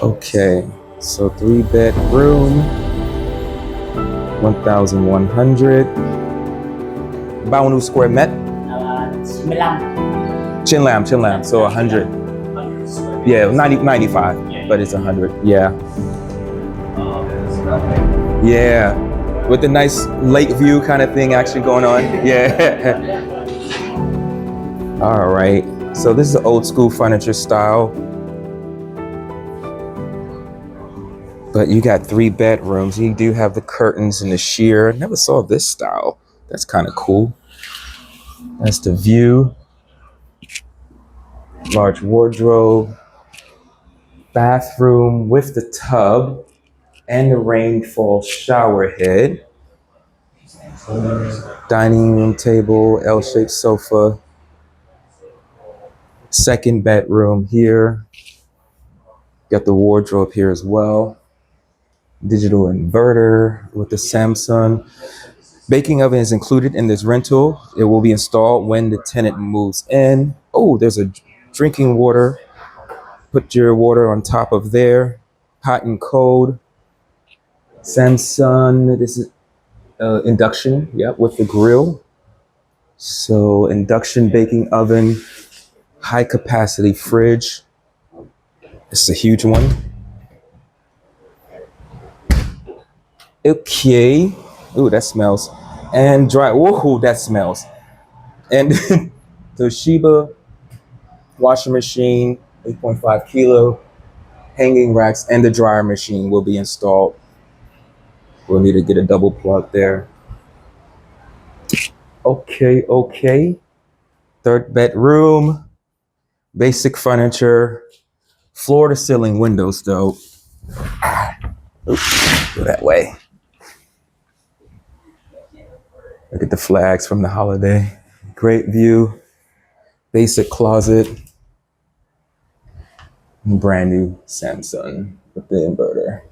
Okay, so 3-bedroom, 1,100. Bao nhiêu square met? 95. Chin lam, so 100. 100 square meters. Yeah, 95, Yeah, but it's 100. Yeah. Oh, that's lovely. Yeah, with the nice lake view kind of thing actually going on. Yeah. All right, so this is old school furniture style. But you got 3 bedrooms. You do have the curtains and the sheer. Never saw this style. That's kind of cool. That's the view. Large wardrobe. Bathroom with the tub and the rainfall shower head. Dining room table, L-shaped sofa. Second bedroom here. Got the wardrobe here as well. Digital inverter with the Samsung. Baking oven is included in this rental. It will be installed when the tenant moves in. Oh, there's a drinking water. Put your water on top of there. Hot and cold. Samsung, this is induction, yep, with the grill. So induction baking oven, high capacity fridge. It's a huge one. Okay. Ooh, that smells. And dry, whoa, that smells. And Toshiba washing machine, 8.5 kilo, hanging racks, and the dryer machine will be installed. We'll need to get a double plug there. Okay. Third bedroom, basic furniture, floor to ceiling windows though. Oops, go that way. Look at the flags from the holiday. Great view, basic closet, brand new Samsung with the inverter.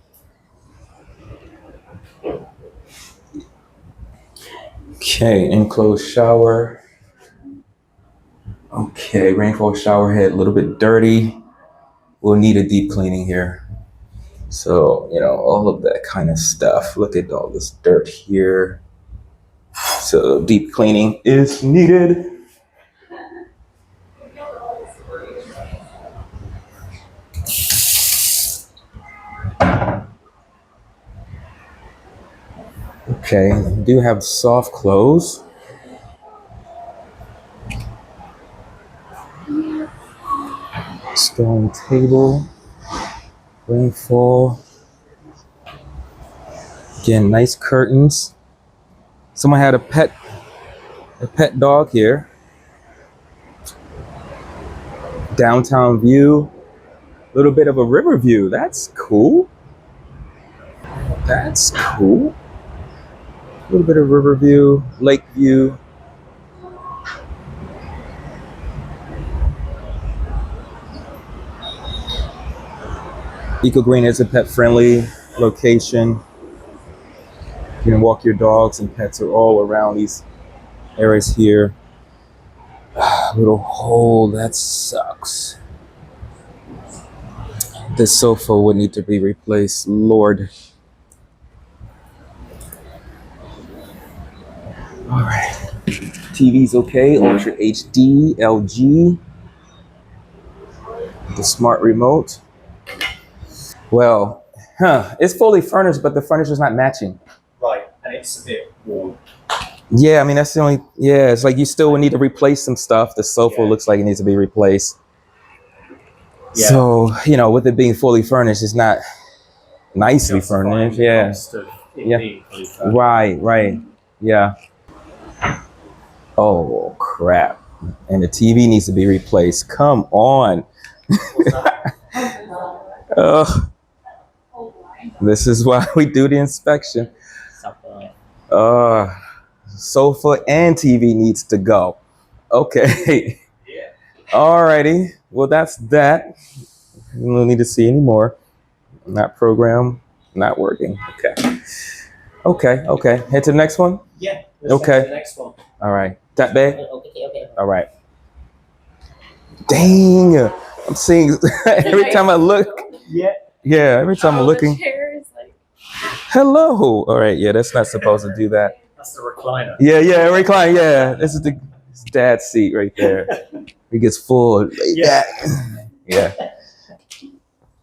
Okay, enclosed shower. Okay, rainfall shower head, a little bit dirty. We'll need a deep cleaning here. So, all of that kind of stuff. Look at all this dirt here. So deep cleaning is needed. Okay, we do have soft clothes. Stone table, rainfall. Again, nice curtains. Someone had a pet dog here. Downtown view, a little bit of a river view. That's cool. A little bit of river view, lake view. Eco Green is a pet friendly location. You can walk your dogs and pets are all around these areas here. Little hole, that sucks. This sofa would need to be replaced, Lord. All right, TV's okay, Ultra HD, LG. The smart remote. Well, it's fully furnished, but the furniture's not matching. Right, and it's a bit warm. Yeah, I mean, that's the only, it's like you still would need to replace some stuff. The sofa looks like it needs to be replaced. Yeah. So, with it being fully furnished, it's not nicely furnished. Yeah. Right. Yeah. Oh, crap. And the TV needs to be replaced. Come on. This is why we do the inspection. Sofa and TV needs to go. Okay. Yeah. Alrighty. Well, that's that. We don't need to see any more. That program not working. Okay. Head to the next one. Yeah. Okay. The next one. All right. That big? Okay. All right. Dang. I'm seeing every time I look. Yeah. Yeah, every time I'm looking. The chair is like, Hello. All right. Yeah, that's not supposed to do that. That's the recliner. Yeah, recline. Yeah, this is the dad's seat right there. He gets full. Yeah. Yeah.